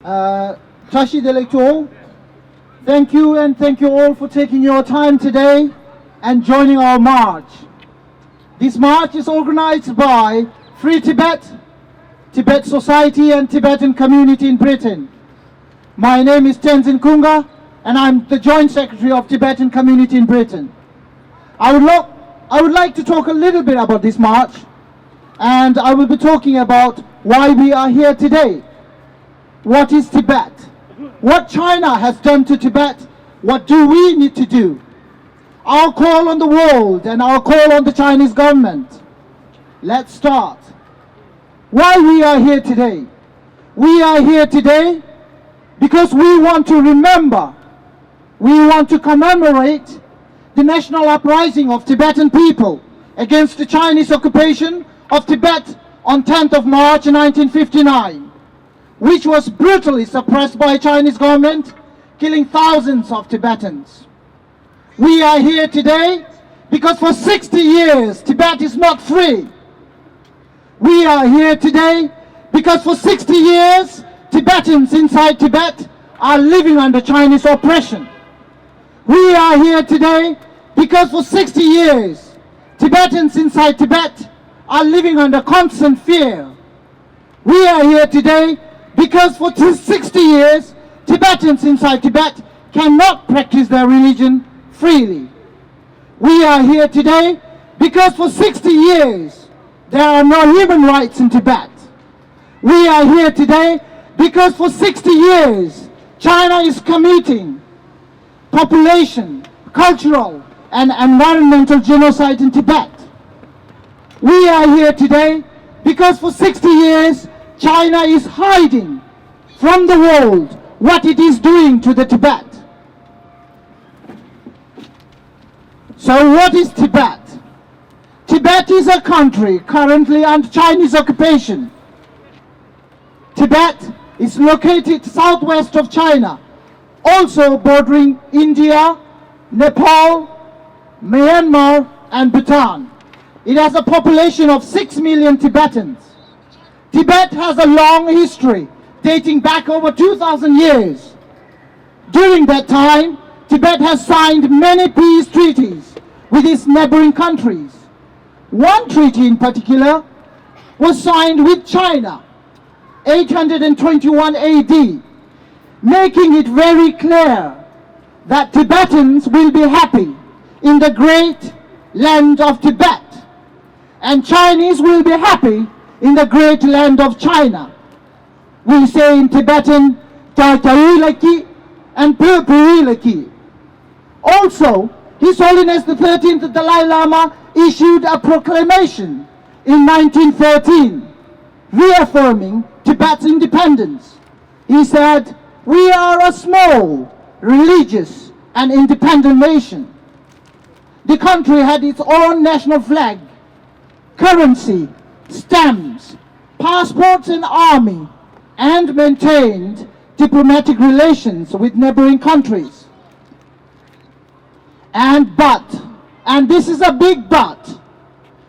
Tashid Electoral, thank you and thank you all for taking your time today and joining our march. This march is organized by Free Tibet, Tibet Society and Tibetan community in Britain. My name is Tenzin Khunga and I'm the Joint Secretary of Tibetan community in Britain. I would like to talk a little bit about this march, and I will be talking about why we are here today. What is Tibet? What China has done to Tibet? What do we need to do? Our call on the world and our call on the Chinese government. Let's start. Why we are here today? We are here today because we want to remember, we want to commemorate the national uprising of Tibetan people against the Chinese occupation of Tibet on 10th of March 1959. Which was brutally suppressed by Chinese government, killing thousands of Tibetans. We are here today because for 60 years Tibet is not free. We are here today because for 60 years Tibetans inside Tibet are living under Chinese oppression. We are here today because for 60 years Tibetans inside Tibet are living under constant fear. We are here today because for 60 years, Tibetans inside Tibet cannot practice their religion freely. We are here today because for 60 years, there are no human rights in Tibet. We are here today because for 60 years, China is committing population, cultural, and environmental genocide in Tibet. We are here today because for 60 years, China is hiding from the world what it is doing to the Tibet. So what is Tibet? Tibet is a country currently under Chinese occupation. Tibet is located southwest of China, also bordering India, Nepal, Myanmar, and Bhutan. It has a population of 6 million Tibetans. Tibet has a long history, dating back over 2,000 years. During that time, Tibet has signed many peace treaties with its neighboring countries. One treaty in particular was signed with China, 821 AD, making it very clear that Tibetans will be happy in the great land of Tibet, and Chinese will be happy in the great land of China. We say in Tibetan, Tartarilaki and Purpurilaki. Also, His Holiness the 13th Dalai Lama issued a proclamation in 1913, reaffirming Tibet's independence. He said, "We are a small, religious, and independent nation." The country had its own national flag, currency, stamps, passports, and army, and maintained diplomatic relations with neighboring countries. And this is a big but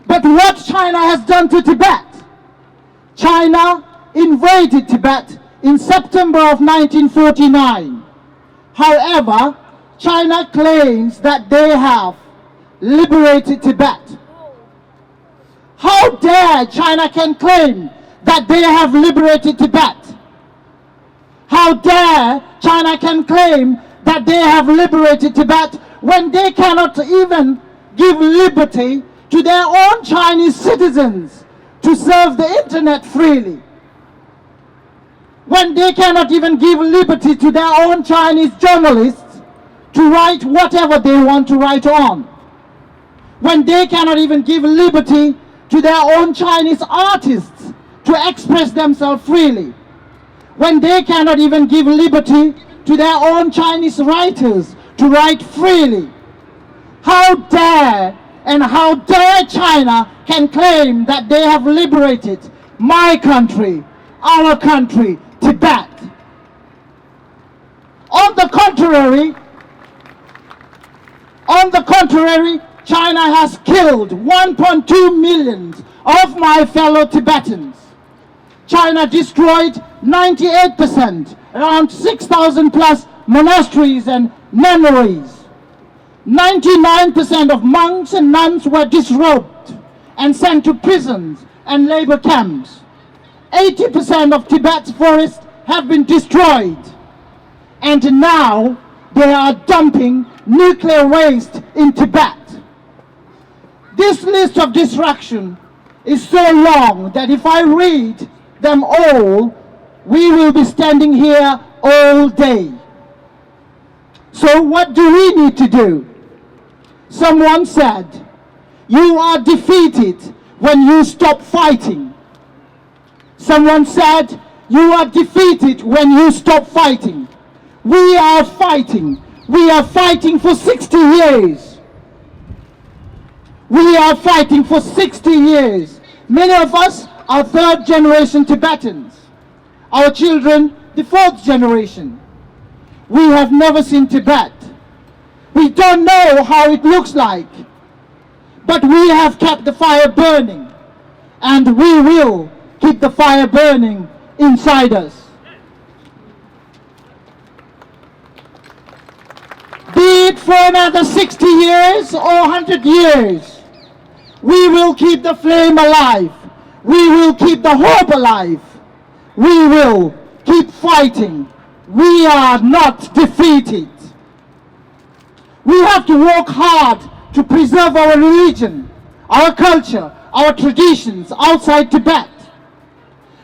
what China has done to Tibet? China invaded Tibet in September of 1949. However, China claims that they have liberated Tibet. How dare China can claim that they have liberated Tibet? How dare China can claim that they have liberated Tibet when they cannot even give liberty to their own Chinese citizens to surf the internet freely? When they cannot even give liberty to their own Chinese journalists to write whatever they want to write on? When they cannot even give liberty to their own Chinese artists to express themselves freely? When they cannot even give liberty to their own Chinese writers to write freely? How dare China can claim that they have liberated my country, our country, Tibet? On the contrary, China has killed 1.2 million of my fellow Tibetans. China destroyed 98% around 6,000 plus monasteries and nunneries. 99% of monks and nuns were disrobed and sent to prisons and labor camps. 80% of Tibet's forests have been destroyed. And now they are dumping nuclear waste in Tibet. This list of destruction is so long that if I read them all, we will be standing here all day. So what do we need to do? Someone said, you are defeated when you stop fighting. Someone said, you are defeated when you stop fighting. We are fighting. We are fighting for 60 years. We are fighting for 60 years. Many of us are third generation Tibetans. Our children, the fourth generation. We have never seen Tibet. We don't know how it looks like. But we have kept the fire burning. And we will keep the fire burning inside us. Be it for another 60 years or 100 years, we will keep the flame alive. We will keep the hope alive. We will keep fighting. We are not defeated. We have to work hard to preserve our religion, our culture, our traditions outside Tibet.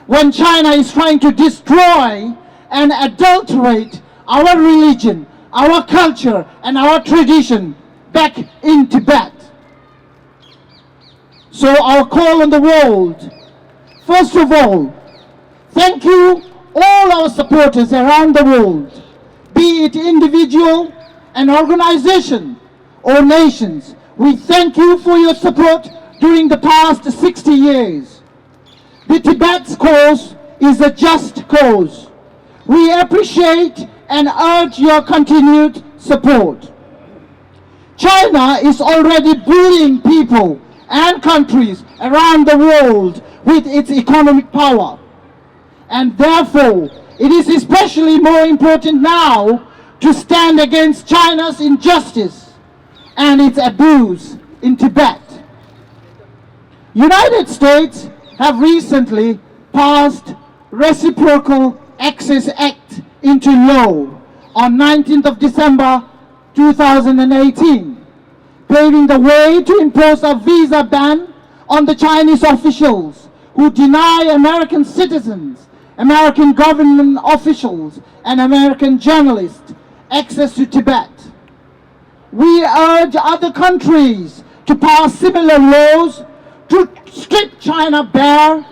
When China is trying to destroy and adulterate our religion, our culture and our tradition back in Tibet. So our call on the world, first of all, thank you all our supporters around the world, be it individual and organization or nations. We thank you for your support during the past 60 years. The Tibet's cause is a just cause. We appreciate and urge your continued support. China is already bullying people and countries around the world with its economic power. And therefore, it is especially more important now to stand against China's injustice and its abuse in Tibet. United States have recently passed Reciprocal Access Act into law on 19th of December 2018, paving the way to impose a visa ban on the Chinese officials who deny American citizens, American government officials, and American journalists access to Tibet. We urge other countries to pass similar laws to strip China bare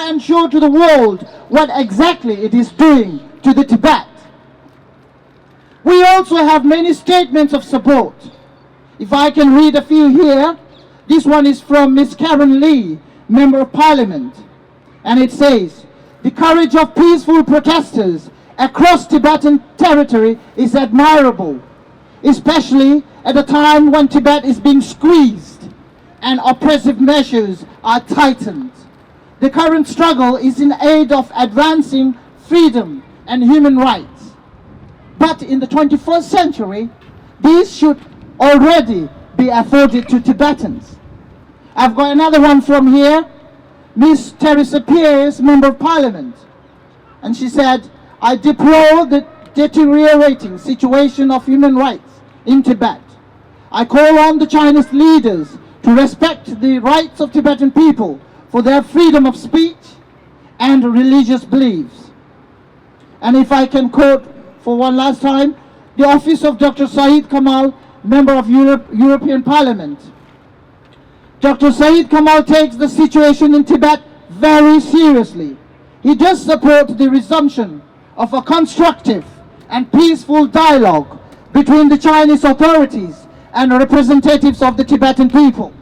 and show to the world what exactly it is doing to the Tibet. We also have many statements of support. If I can read a few here, this one is from Ms. Karen Lee, Member of Parliament, and it says, the courage of peaceful protesters across Tibetan territory is admirable, especially at a time when Tibet is being squeezed and oppressive measures are tightened. The current struggle is in aid of advancing freedom and human rights. But in the 21st century, these should already be afforded to Tibetans. I've got another one from here, Ms. Teresa Pierce, Member of Parliament. And she said, I deplore the deteriorating situation of human rights in Tibet. I call on the Chinese leaders to respect the rights of Tibetan people for their freedom of speech and religious beliefs. And if I can quote for one last time, the office of Dr. Saeed Kamal, Member of European Parliament. Dr. Saeed Kamal takes the situation in Tibet very seriously. He does support the resumption of a constructive and peaceful dialogue between the Chinese authorities and representatives of the Tibetan people.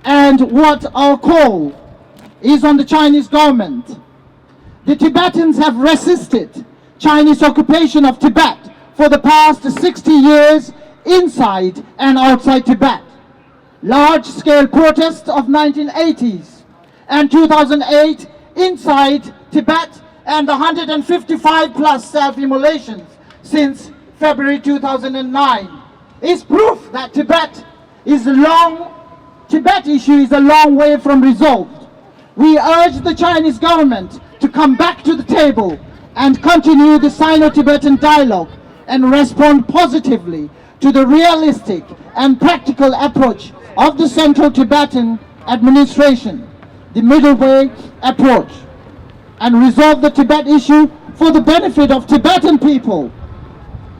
And what our call is on the Chinese government. The Tibetans have resisted Chinese occupation of Tibet for the past 60 years inside and outside Tibet. Large-scale protests of 1980s and 2008 inside Tibet, and 155 plus self-immolations since February 2009 is proof that Tibet issue is a long way from resolved. We urge the Chinese government to come back to the table and continue the Sino-Tibetan dialogue and respond positively to the realistic and practical approach of the Central Tibetan administration, the middle way approach, and resolve the Tibet issue for the benefit of Tibetan people,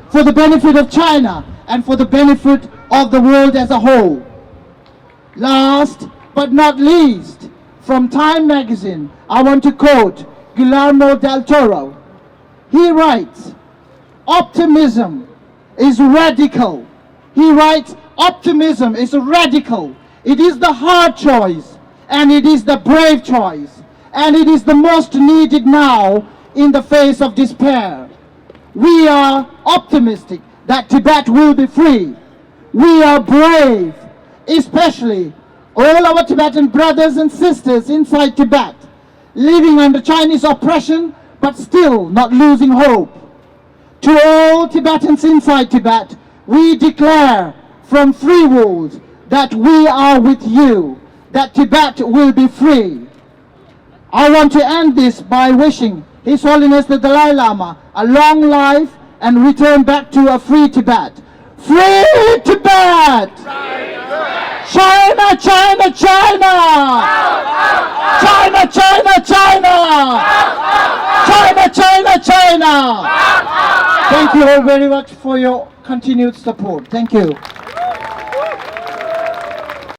for the benefit of China, and for the benefit of the world as a whole. Last but not least, from Time magazine, I want to quote Guillermo del Toro. He writes, optimism is radical. He writes, optimism is radical. It is the hard choice, and it is the brave choice, and it is the most needed now in the face of despair. We are optimistic that Tibet will be free. We are brave, especially all our Tibetan brothers and sisters inside Tibet, living under Chinese oppression but still not losing hope. To all Tibetans inside Tibet, we declare from Free World that we are with you, that Tibet will be free. I want to end this by wishing His Holiness the Dalai Lama a long life and return back to a free Tibet. Free Tibet! China, China, China! China, China, China! China, China, China! Thank you all very much for your continued support. Thank you.